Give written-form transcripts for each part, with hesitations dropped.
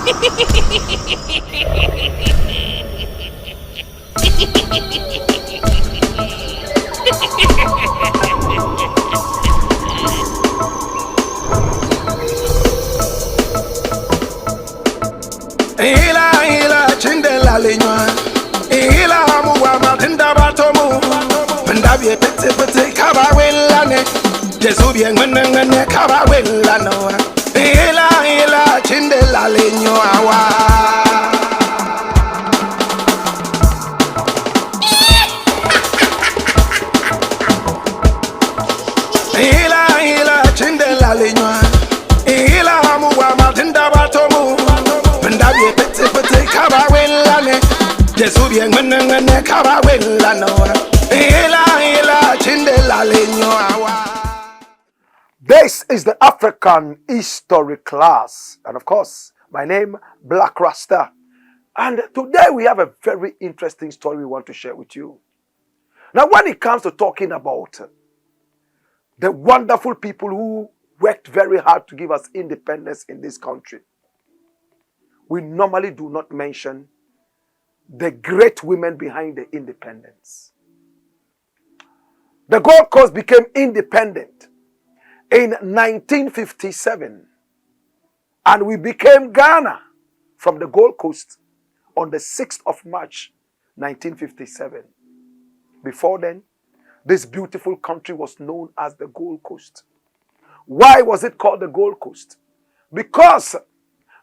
Ila chindela lenywa ila muwa matinda batomu pendabye pete kabawelane Jesu bien ngene kabawelano ila chindela lenywa wa ila chindela lenywa ila muwa matinda batomu pendabye pete kabawelane Jesu bien ngene kabawelano ila chindela lenywa wa. This is the African history class, and of course, my name Black Rasta, and today we have a very interesting story we want to share with you. Now, when it comes to talking about the wonderful people who worked very hard to give us independence in this country, we normally do not mention the great women behind the independence. The Gold Coast became independent in 1957, and we became Ghana from the Gold Coast on the 6th of March 1957. Before then, this beautiful country was known as the Gold Coast. Why was it called the Gold Coast? Because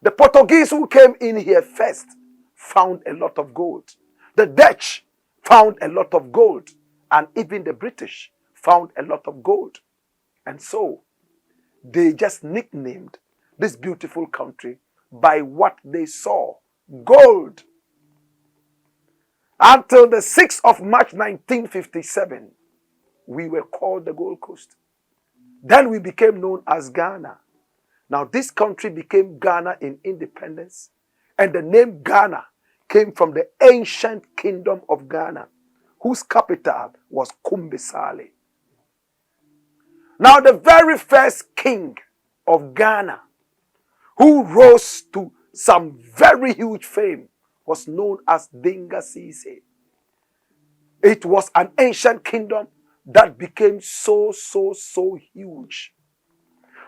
the Portuguese who came in here first found a lot of gold. The Dutch found a lot of gold, and even the British found a lot of gold. And so, they just nicknamed this beautiful country by what they saw, gold. Until the 6th of March 1957, we were called the Gold Coast. Then we became known as Ghana. Now this country became Ghana in independence, and the name Ghana came from the ancient kingdom of Ghana, whose capital was Kumbisale. Now the very first king of Ghana, who rose to some very huge fame, was known as Dinga Sise. It was an ancient kingdom that became so huge.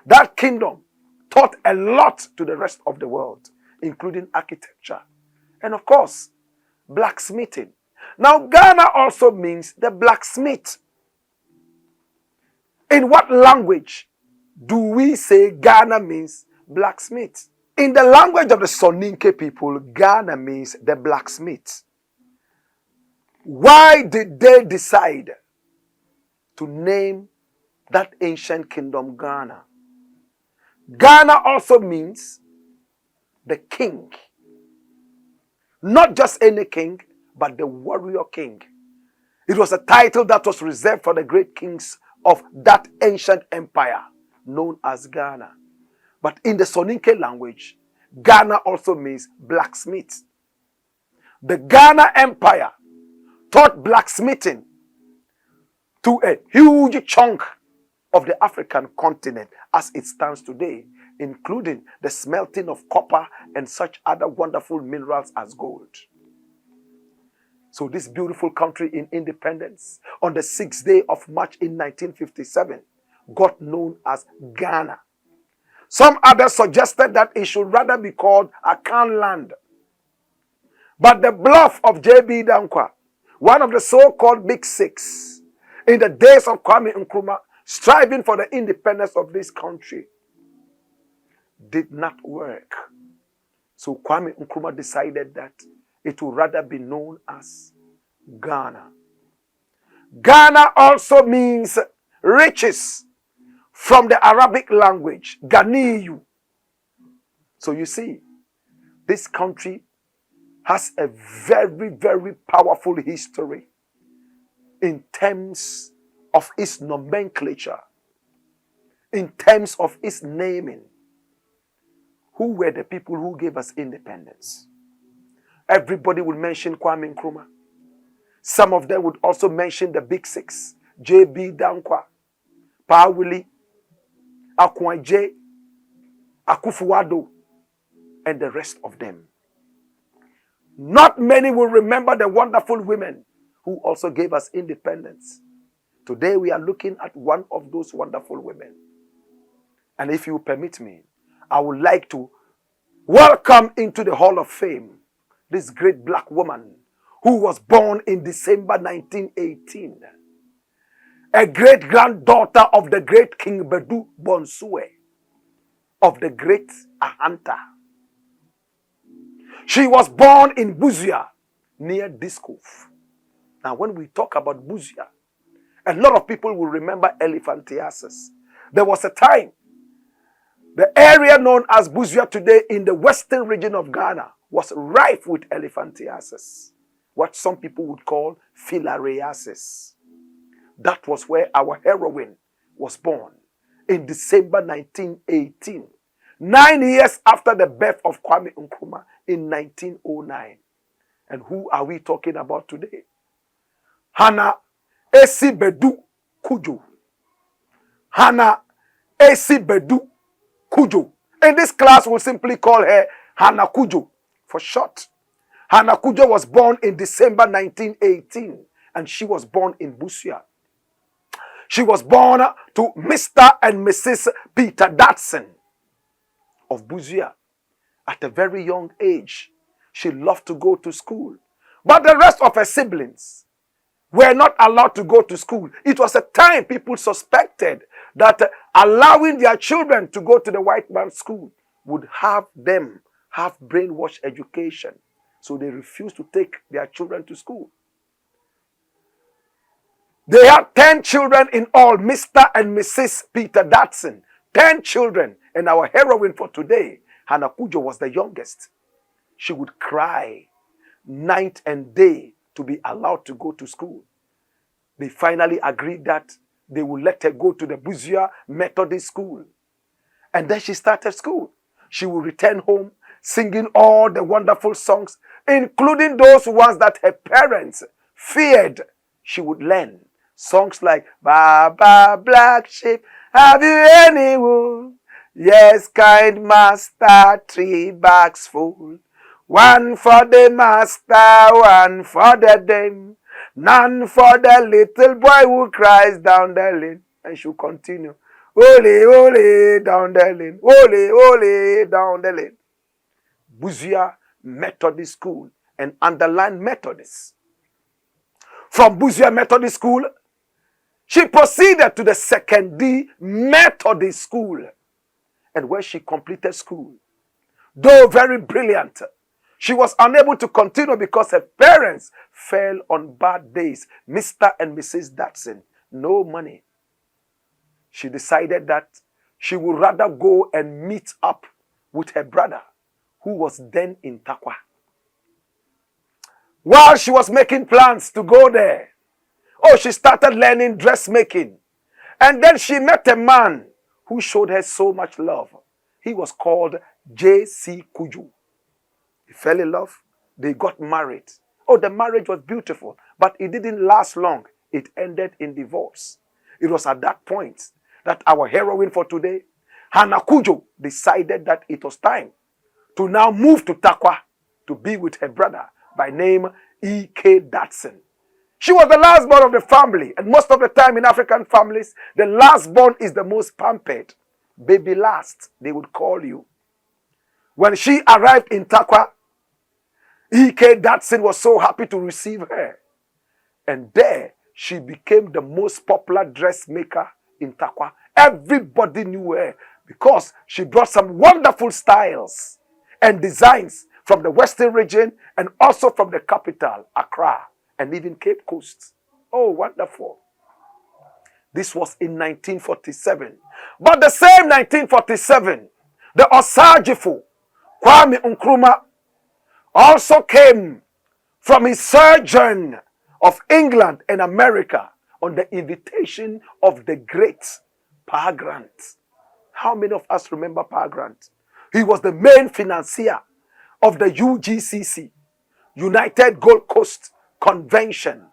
That kingdom taught a lot to the rest of the world, including architecture and, of course, blacksmithing. Now, Ghana also means the blacksmith. In what language do we say Ghana means blacksmith? In the language of the Soninke people, Ghana means the blacksmith. Why did they decide to name that ancient kingdom Ghana? Ghana also means the king. Not just any king, but the warrior king. It was a title that was reserved for the great kings of that ancient empire known as Ghana. But in the Soninke language, Ghana also means blacksmith. The Ghana Empire taught blacksmithing to a huge chunk of the African continent as it stands today, including the smelting of copper and such other wonderful minerals as gold. So this beautiful country in independence, on the 6th day of March in 1957, got known as Ghana. Some others suggested that it should rather be called Akan land. But the bluff of J.B. Dankwa, one of the so-called Big Six, in the days of Kwame Nkrumah, striving for the independence of this country, did not work. So Kwame Nkrumah decided that it would rather be known as Ghana. Ghana also means riches from the Arabic language, Ganiyu. So you see, this country has a very powerful history in terms of its nomenclature, in terms of its naming. Who were the people who gave us independence? Everybody would mention Kwame Nkrumah. Some of them would also mention the Big Six, J.B. Dankwa, Pawuli, Akwaje, Akufo-Addo, and the rest of them. Not many will remember the wonderful women who also gave us independence. Today we are looking at one of those wonderful women. And if you permit me, I would like to welcome into the Hall of Fame this great black woman who was born in December 1918. A great-granddaughter of the great King Badu Bonsue, of the great Ahanta. She was born in Busia, near Diskof. Now, when we talk about Busia, a lot of people will remember elephantiasis. There was a time, the area known as Busia today in the western region of Ghana was rife with elephantiasis, what some people would call filariasis. That was where our heroine was born in December 1918, 9 years after the birth of Kwame Nkrumah in 1909. And who are we talking about today? Hannah Esi Badu Kudjoe. Hannah Esi Badu Kudjoe. In this class, we'll simply call her Hannah Kujo for short. Hannah Kujo was born in December 1918, and she was born in Busia. She was born to Mr. and Mrs. Peter Datson of Busia. At a very young age, she loved to go to school. But the rest of her siblings were not allowed to go to school. It was a time people suspected that allowing their children to go to the white man's school would have them have brainwashed education. So they refused to take their children to school. They had 10 children in all, Mr. and Mrs. Peter Datson. 10 children. And our heroine for today, Hannah Kujo, was the youngest. She would cry night and day to be allowed to go to school. They finally agreed that they would let her go to the Busia Methodist School. And then she started school. She would return home singing all the wonderful songs, including those ones that her parents feared she would learn. Songs like, Baba Black Sheep, have you any wool? Yes, kind master, 3 bags full. One for the master, one for the dame. None for the little boy who cries down the lane. And she'll continue. Ole, ole, down the lane. Ole, ole, down the lane. Busia Methodist School, and underlined Methodist. From Busia Methodist School, she proceeded to the 2nd D Methodist School, and where she completed school. Though very brilliant, she was unable to continue because her parents fell on bad days. Mr. and Mrs. Datson, no money. She decided that she would rather go and meet up with her brother, who was then in Takwa. While she was making plans to go there, she started learning dressmaking. And then she met a man who showed her so much love. He was called Esi Badu. They fell in love. They got married. The marriage was beautiful, but it didn't last long. It ended in divorce. It was at that point that our heroine for today, Hannah Kujo, decided that it was time to now move to Takwa to be with her brother by name E.K. Datson. She was the last born of the family, and most of the time in African families, the last born is the most pampered. Baby last, they would call you. When she arrived in Takwa, E.K. Datson was so happy to receive her. And there, she became the most popular dressmaker in Takwa. Everybody knew her because she brought some wonderful styles and designs from the western region and also from the capital, Accra, and even Cape Coast. Oh, wonderful. This was in 1947. But the same 1947, the Osagifo, Kwame Nkrumah, also came from his sojourn of England and America on the invitation of the great Pa Grant. How many of us remember Pa Grant? He was the main financier of the UGCC, United Gold Coast Convention.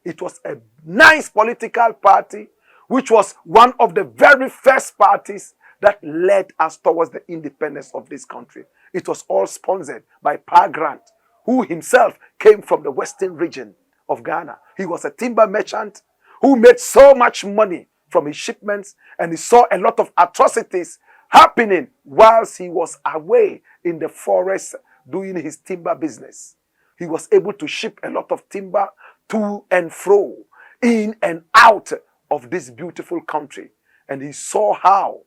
It was a nice political party, which was one of the very first parties that that led us towards the independence of this country. It was all sponsored by Pa Grant, who himself came from the western region of Ghana. He was a timber merchant who made so much money from his shipments, and he saw a lot of atrocities happening whilst he was away in the forest doing his timber business. He was able to ship a lot of timber to and fro, in and out of this beautiful country. And he saw how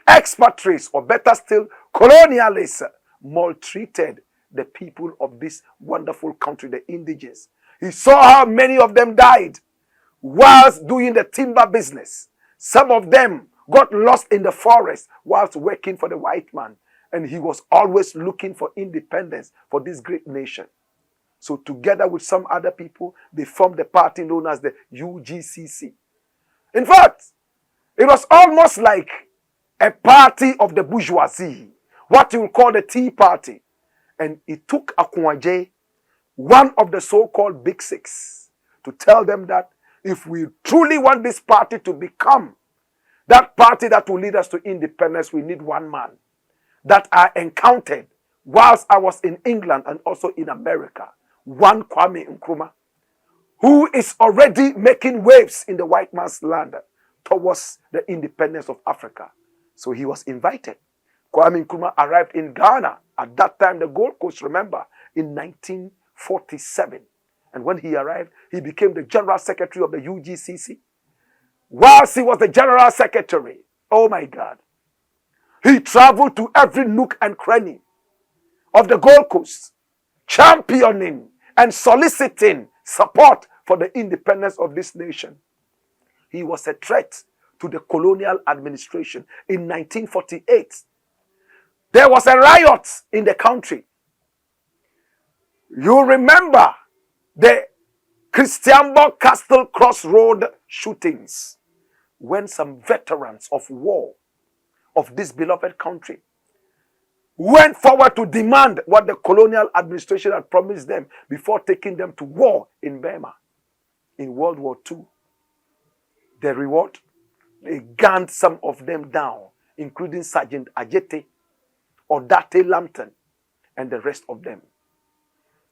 expatriates, or better still, colonialists, maltreated the people of this wonderful country, the indigenous. He saw how many of them died whilst doing the timber business. Some of them got lost in the forest whilst working for the white man. And he was always looking for independence for this great nation. So together with some other people, they formed the party known as the UGCC. In fact, it was almost like a party of the bourgeoisie, what you will call the Tea Party. And it took Kudjoe, one of the so-called Big Six, to tell them that if we truly want this party to become that party that will lead us to independence, we need one man that I encountered whilst I was in England and also in America. One Kwame Nkrumah, who is already making waves in the white man's land towards the independence of Africa. So he was invited. Kwame Nkrumah arrived in Ghana at that time, the Gold Coast, remember, in 1947. And when he arrived, he became the General Secretary of the UGCC. Whilst he was the General Secretary, oh my God, he traveled to every nook and cranny of the Gold Coast, championing and soliciting support for the independence of this nation. He was a threat to the colonial administration. In 1948, there was a riot in the country. You remember the Christianborg Castle Crossroad shootings, when some veterans of war of this beloved country went forward to demand what the colonial administration had promised them before taking them to war in Burma in World War II. The reward? They gunned some of them down, including Sergeant Ajete, Odate Lampton, and the rest of them.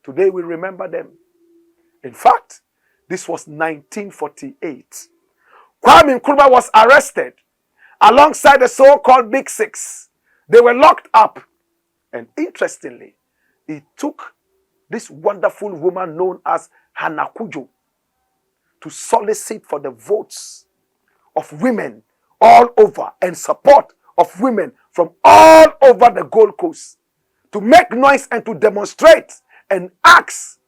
Today we remember them. In fact, this was 1948. Kwame Nkrumah was arrested alongside the so-called Big Six. They were locked up. And interestingly, he took this wonderful woman known as Hannah Kujo to solicit for the votes of women all over and support of women from all over the Gold Coast to make noise and to demonstrate and ask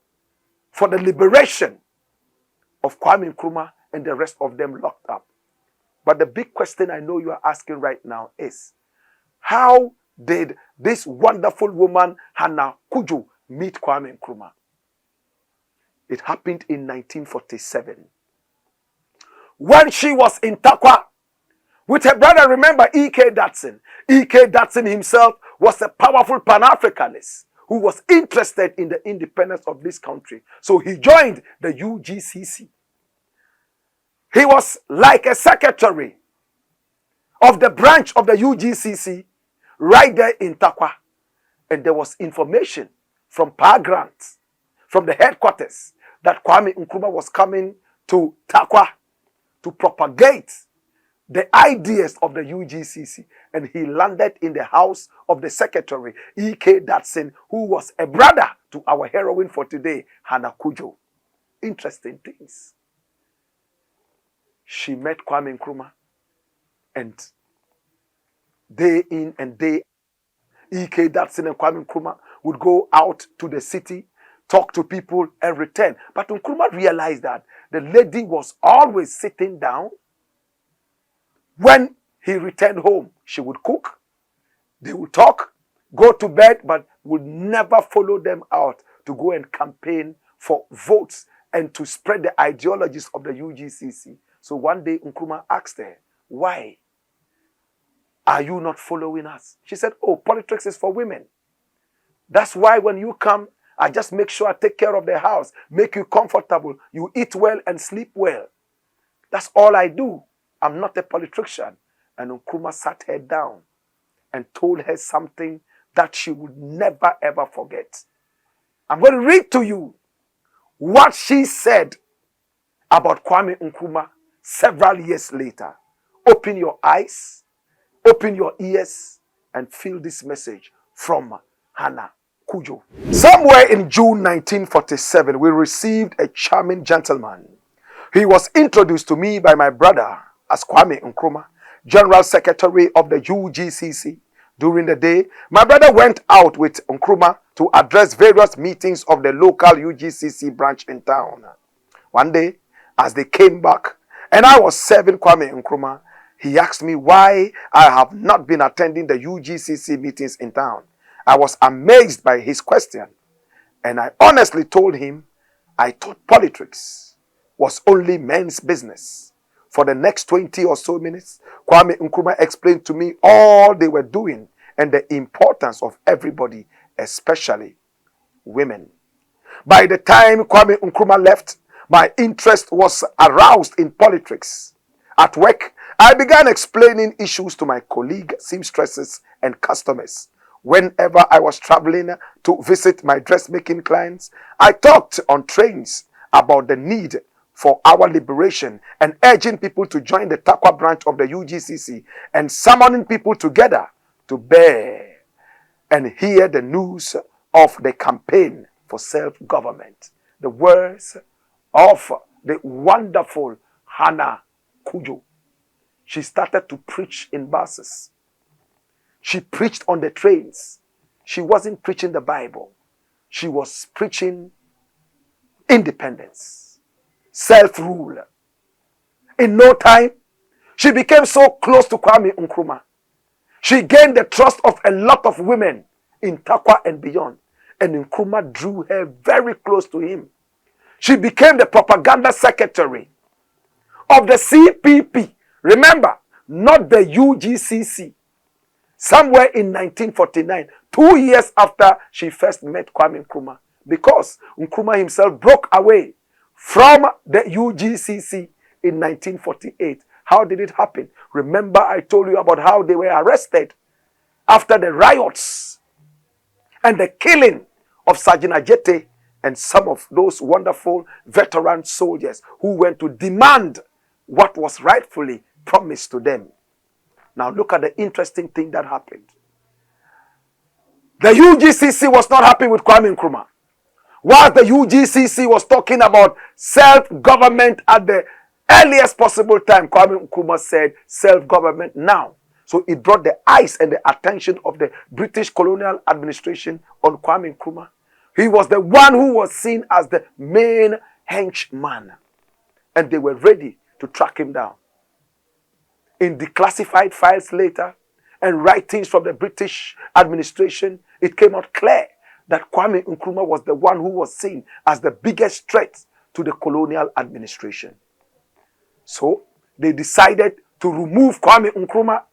for the liberation of Kwame Nkrumah and the rest of them locked up. But the big question I know you are asking right now is, how did this wonderful woman, Hannah Kujo, meet Kwame Nkrumah? It happened in 1947. When she was in Takwa with her brother, remember E.K. Datsun. E.K. Datsun himself was a powerful Pan-Africanist who was interested in the independence of this country. So he joined the UGCC. He was like a secretary of the branch of the UGCC right there in Takwa. And there was information from Pa Grant, from the headquarters, that Kwame Nkrumah was coming to Takwa to propagate the ideas of the UGCC. And he landed in the house of the secretary, E.K. Datsun, who was a brother to our heroine for today, Hannah Kujo. Interesting things. She met Kwame Nkrumah, and day in and day out, E.K. Datsun and Kwame Nkrumah would go out to the city, talk to people, and return. But Nkrumah realized that the lady was always sitting down. When he returned home, she would cook, they would talk, go to bed, but would never follow them out to go and campaign for votes and to spread the ideologies of the UGCC. So one day Nkrumah asked her, why are you not following us? She said, oh, politics is for women. That's why when you come, I just make sure I take care of the house, make you comfortable, you eat well and sleep well. That's all I do. I'm not a politician. And Nkrumah sat her down and told her something that she would never ever forget. I'm going to read to you what she said about Kwame Nkrumah several years later. Open your eyes, open your ears, and feel this message from Hannah Kujo. Somewhere in June 1947, we received a charming gentleman. He was introduced to me by my brother as Kwame Nkrumah, General Secretary of the UGCC. During the day, my brother went out with Nkrumah to address various meetings of the local UGCC branch in town. One day, as they came back, and I was serving Kwame Nkrumah, he asked me why I have not been attending the UGCC meetings in town. I was amazed by his question, and I honestly told him I thought politics was only men's business. For the next 20 or so minutes, Kwame Nkrumah explained to me all they were doing and the importance of everybody, especially women. By the time Kwame Nkrumah left, my interest was aroused in politics. At work, I began explaining issues to my colleague seamstresses and customers. Whenever I was traveling to visit my dressmaking clients, I talked on trains about the need for our liberation and urging people to join the Takwa branch of the UGCC and summoning people together to bear and hear the news of the campaign for self-government. The words of the wonderful Hannah Kujo. She started to preach in buses. She preached on the trains. She wasn't preaching the Bible. She was preaching independence, self-rule. In no time, she became so close to Kwame Nkrumah. She gained the trust of a lot of women in Takwa and beyond. And Nkrumah drew her very close to him. She became the propaganda secretary of the CPP. Remember, not the UGCC. Somewhere in 1949, 2 years after she first met Kwame Nkrumah, because Nkrumah himself broke away from the UGCC in 1948. How did it happen? Remember, I told you about how they were arrested after the riots and the killing of Sergeant Ajete and some of those wonderful veteran soldiers who went to demand what was rightfully promised to them. Now look at the interesting thing that happened. The UGCC was not happy with Kwame Nkrumah. While the UGCC was talking about self-government at the earliest possible time, Kwame Nkrumah said self-government now. So it brought the eyes and the attention of the British colonial administration on Kwame Nkrumah. He was the one who was seen as the main henchman. And they were ready to track him down. In declassified files later and writings from the British administration, it came out clear that Kwame Nkrumah was the one who was seen as the biggest threat to the colonial administration. So they decided to remove Kwame Nkrumah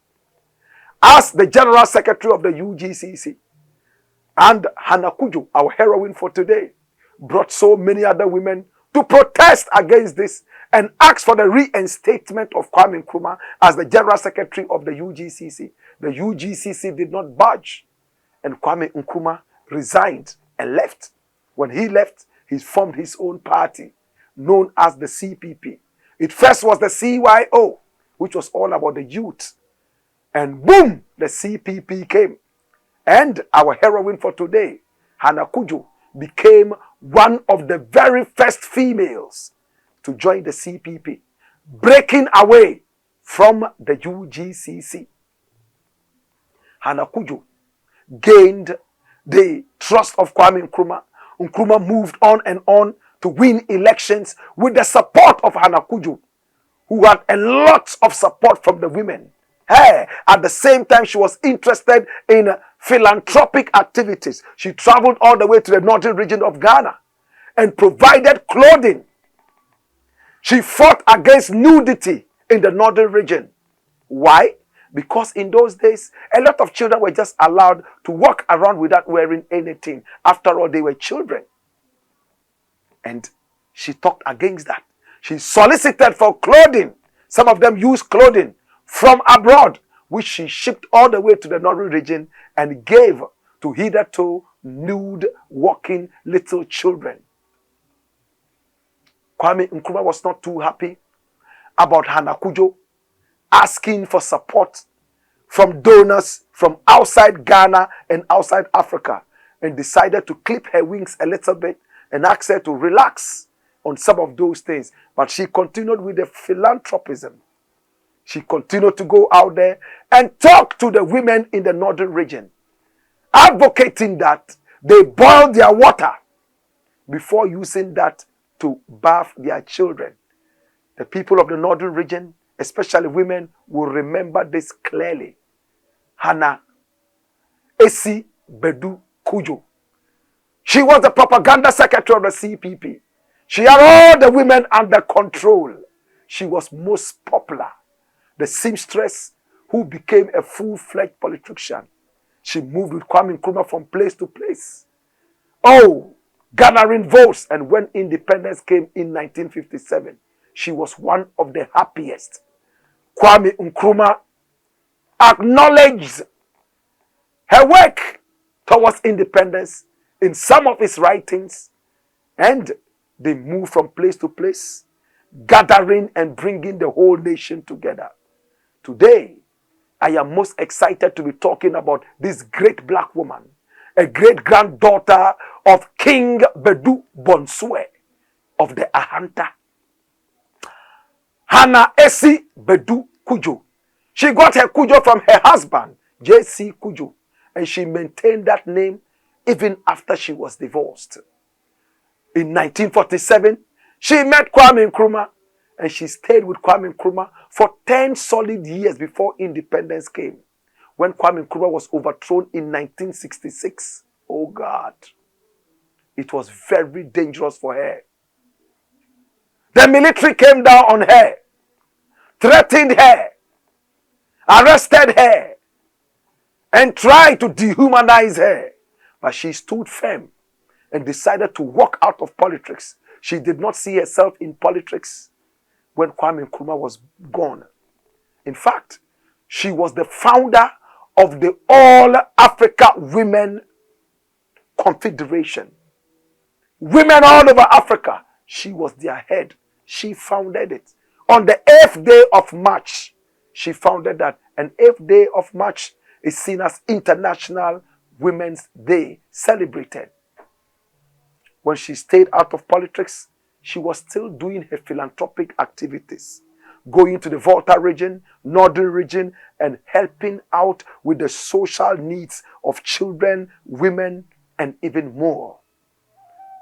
as the General Secretary of the UGCC. And Hannah Kujo, our heroine for today, brought so many other women to protest against this and ask for the reinstatement of Kwame Nkrumah as the General Secretary of the UGCC. The UGCC did not budge, and Kwame Nkrumah resigned and left. When he left, he formed his own party known as the CPP. It first was the CYO, which was all about the youth. And boom, the CPP came. And our heroine for today, Hannah Kujo, became one of the very first females to join the CPP, breaking away from the UGCC. Hannah Kujo gained the trust of Kwame Nkrumah. Nkrumah moved on to win elections with the support of Hannah Kujo, who had a lot of support from the women. Hey, at the same time, she was interested in philanthropic activities. She traveled all the way to the northern region of Ghana and provided clothing. She fought against nudity in the northern region. Why? Because in those days, a lot of children were just allowed to walk around without wearing anything. After all, they were children. And she talked against that. She solicited for clothing. Some of them used clothing from abroad, which she shipped all the way to the northern region and gave to hitherto nude walking little children. Kwame Nkrumah was not too happy about Hannah Kujo asking for support from donors from outside Ghana and outside Africa, and decided to clip her wings a little bit and ask her to relax on some of those things. But she continued with the philanthropism. She continued to go out there and talk to the women in the northern region, advocating that they boil their water before using that to bath their children. The people of the northern region, especially women, will remember this clearly. Hannah Esi Badu Kudjoe. She was the propaganda secretary of the CPP. She had all the women under control. She was most popular. The seamstress who became a full-fledged politician. She moved with Kwame Nkrumah from place to place. Oh, gathering votes. And when independence came in 1957, she was one of the happiest. Kwame Nkrumah acknowledged her work towards independence in some of his writings, and they moved from place to place, gathering and bringing the whole nation together. Today, I am most excited to be talking about this great black woman, a great-granddaughter of King Badu Bonsue of the Ahanta. Hannah Esi Badu Kudjoe. She got her Kudjoe from her husband, Esi Kudjoe, and she maintained that name even after she was divorced. In 1947, she met Kwame Nkrumah, and she stayed with Kwame Nkrumah for 10 solid years before independence came. When Kwame Nkrumah was overthrown in 1966, oh God, it was very dangerous for her. The military came down on her, threatened her, arrested her, and tried to dehumanize her. But she stood firm and decided to walk out of politics. She did not see herself in politics when Kwame Nkrumah was gone. In fact, she was the founder of the All Africa Women Confederation. Women all over Africa, she was their head. She founded it. On the 8th day of March, she founded that. And 8th day of March is seen as International Women's Day, celebrated. When she stayed out of politics, she was still doing her philanthropic activities, going to the Volta region, northern region, and helping out with the social needs of children, women, and even more.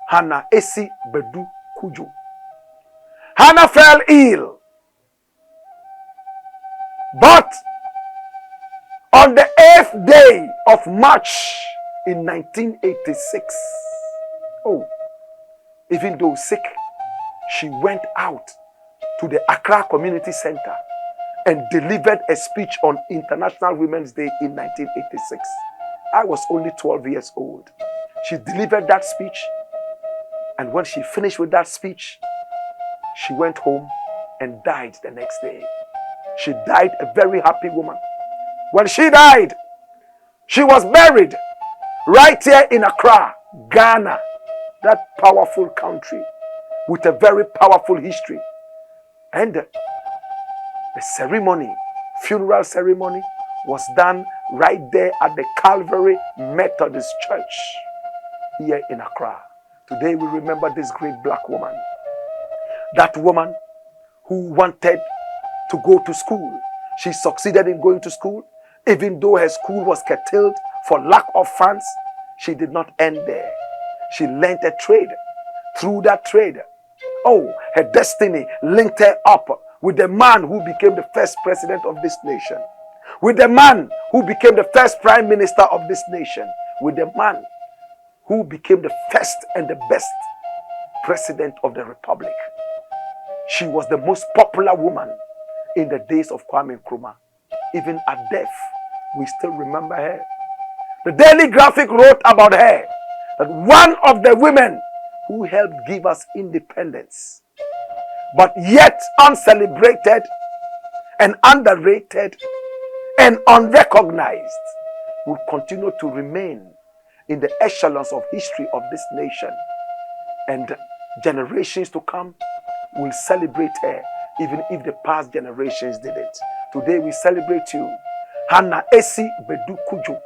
Hannah Esi Badu Kudjoe. Hannah fell ill, but on the 8th day of March in 1986, even though sick, she went out to the Accra Community Center and delivered a speech on International Women's Day in 1986. I was only 12 years old. She delivered that speech, and when she finished with that speech, she went home and died the next day. She died a very happy woman. When she died, she was buried right here in Accra, Ghana, that powerful country with a very powerful history. And the ceremony, funeral ceremony, was done right there at the Calvary Methodist Church here in Accra. Today we remember this great black woman. That woman who wanted to go to school. She succeeded in going to school. Even though her school was curtailed for lack of funds, she did not end there. She learned a trade. Through that trade, her destiny linked her up with the man who became the first president of this nation, with the man who became the first prime minister of this nation, with the man who became the first and the best president of the republic. She was the most popular woman in the days of Kwame Nkrumah. Even at death, we still remember her. The Daily Graphic wrote about her that one of the women who helped give us independence, but yet uncelebrated and underrated and unrecognized will continue to remain in the echelons of history of this nation. And generations to come will celebrate her, even if the past generations didn't. Today we celebrate you, Hannah Esi Badu Kudjoe.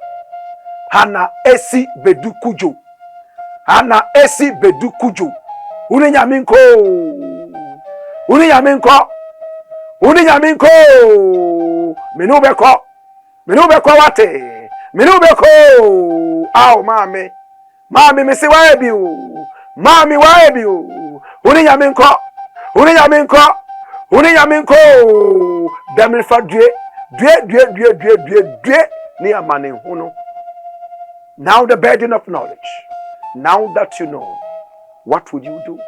Hannah Esi Badu Kudjoe. Hannah Esi Badu Kudjoe. Uni nyaminko. Uni nyaminko. Uni nyaminko. Minubeko. Minubeko wate. Minubeko. Aw mami. Mami misi waebiu. Mami waebiu. Uni nyaminko. Uni nyaminko. Uni nyaminko. Demilfa due. Due. Ni amane huno. Now the burden of knowledge. Now that you know, what would you do?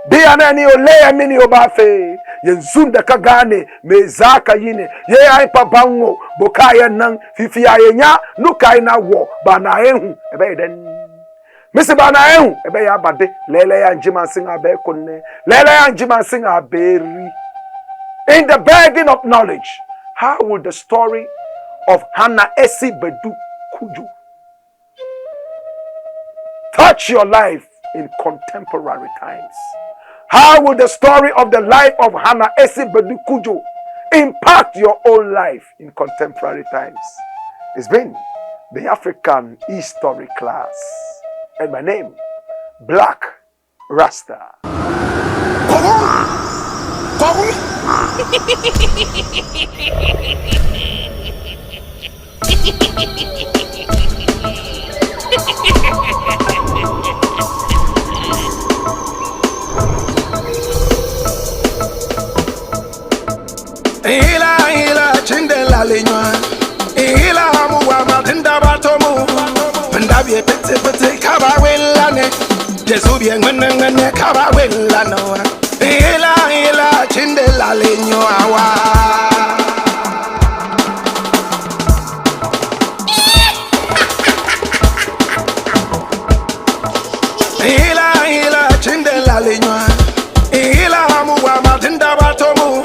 Be anani ole mini obafe yenzunda kagane mezaka yine ye ai pabango bokaya nan fifi ayenya nukai na wo bana ehu ebe den misi bana ehu ebe ya bade lele ya njima singa be konne lele ya njima singa beri. In the burden of knowledge, how would the story of Hannah Esi Badu Kudjoe touch your life in contemporary times? How will the story of the life of Hannah Esi Badu Kudjoe impact your own life in contemporary times? It's been the Afreekan History Class. And my name, Black Rasta. Ila chindela lenywa ila muwa matinda batomu pendabi pete kaba welane Jesu bien ngene kaba welano ila chindela lenywa wa ila chindela lenywa ila muwa matinda batomu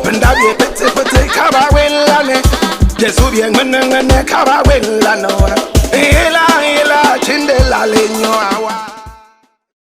pendabi pete kaba welane Jesu bien ngene kaba welano ila chindela lenywa wa